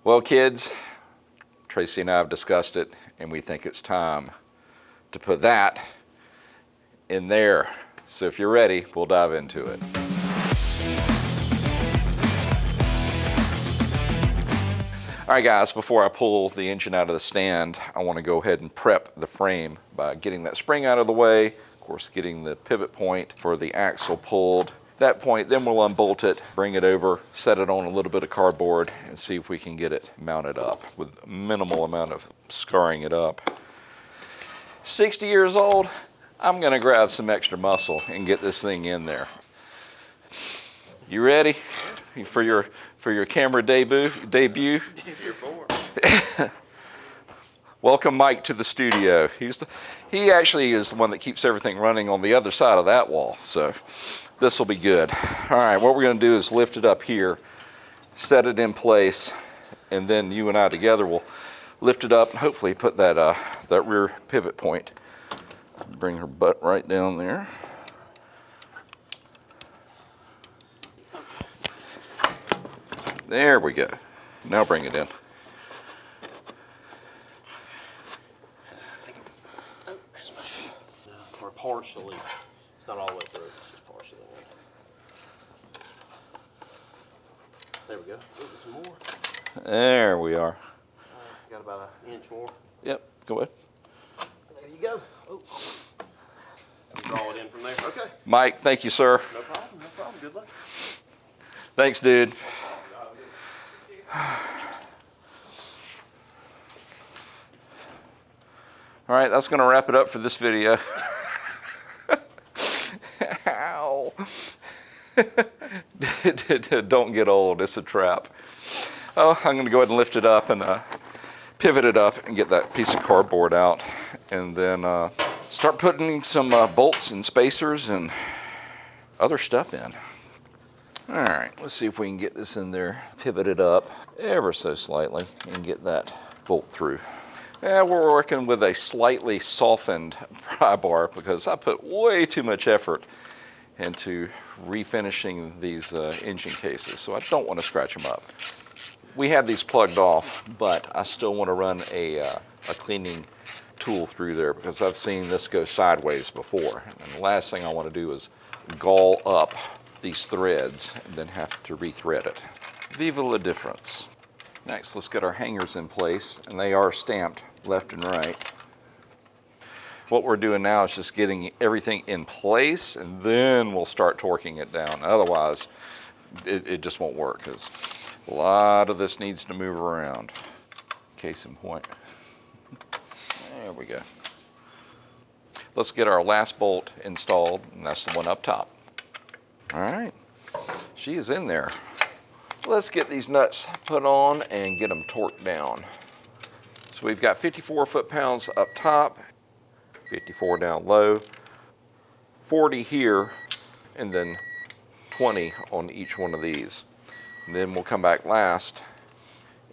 Well, kids, Tracy and I have discussed it, and we think it's time to put that in there. So if you're ready, we'll dive into it. All right, guys, before I pull the engine out of the stand, I want to go ahead and prep the frame by getting that spring out of the way, of course, getting the pivot point for the axle pulled. At that point, then we'll unbolt it, bring it over, set it on a little bit of cardboard, and see if we can get it mounted up with minimal amount of scarring it up. 60 years old, I'm going to grab some extra muscle and get this thing in there. You ready for your camera debut? Welcome Mike to the studio. He actually is the one that keeps everything running on the other side of that wall, so this will be good. All right, what we're going to do is lift it up here, set it in place, and then you and I together will lift it up and hopefully put that rear pivot point. Bring her butt right down there. There we go. Now bring it in. Or partially. It's not all the way through. It's just partially. There we go. Ooh, some more. There we are. Got about an inch more. Yep, go ahead. There you go. Oh. Draw it in from there. Okay. Mike, thank you, sir. No problem. No problem. Good luck. Thanks, dude. All right, that's going to wrap it up for this video. Ow. Don't get old. It's a trap. Oh, I'm going to go ahead and lift it up and pivot it up and get that piece of cardboard out, and then start putting some bolts and spacers and other stuff in. All right, let's see if we can get this in there, pivot it up ever so slightly, and get that bolt through. Yeah, we're working with a slightly softened pry bar because I put way too much effort into refinishing these engine cases, so I don't want to scratch them up. We have these plugged off, but I still want to run a cleaning tool through there because I've seen this go sideways before. And the last thing I want to do is gall up these threads and then have to rethread it. Viva la difference. Next, let's get our hangers in place, and they are stamped left and right. What we're doing now is just getting everything in place, and then we'll start torquing it down. Otherwise, it just won't work because a lot of this needs to move around. Case in point. There we go. Let's get our last bolt installed, and that's the one up top. All right, she is in there. Let's get these nuts put on and get them torqued down. So we've got 54 foot-pounds up top, 54 down low, 40 here, and then 20 on each one of these. And then we'll come back last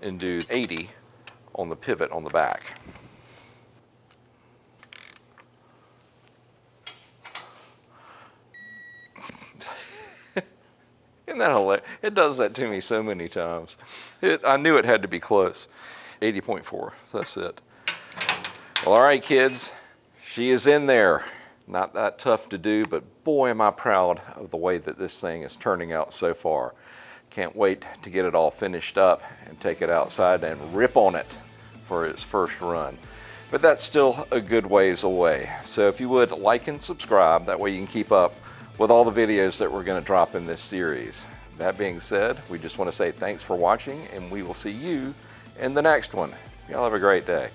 and do 80 on the pivot on the back. Isn't that hilarious? It does that to me so many times. I knew it had to be close. 80.4, so that's it. Well, all right, kids, she is in there. Not that tough to do, but boy, am I proud of the way that this thing is turning out so far. Can't wait to get it all finished up and take it outside and rip on it for its first run. But that's still a good ways away. So if you would like and subscribe, that way you can keep up with all the videos that we're going to drop in this series. That being said, we just want to say thanks for watching, and we will see you in the next one. Y'all have a great day.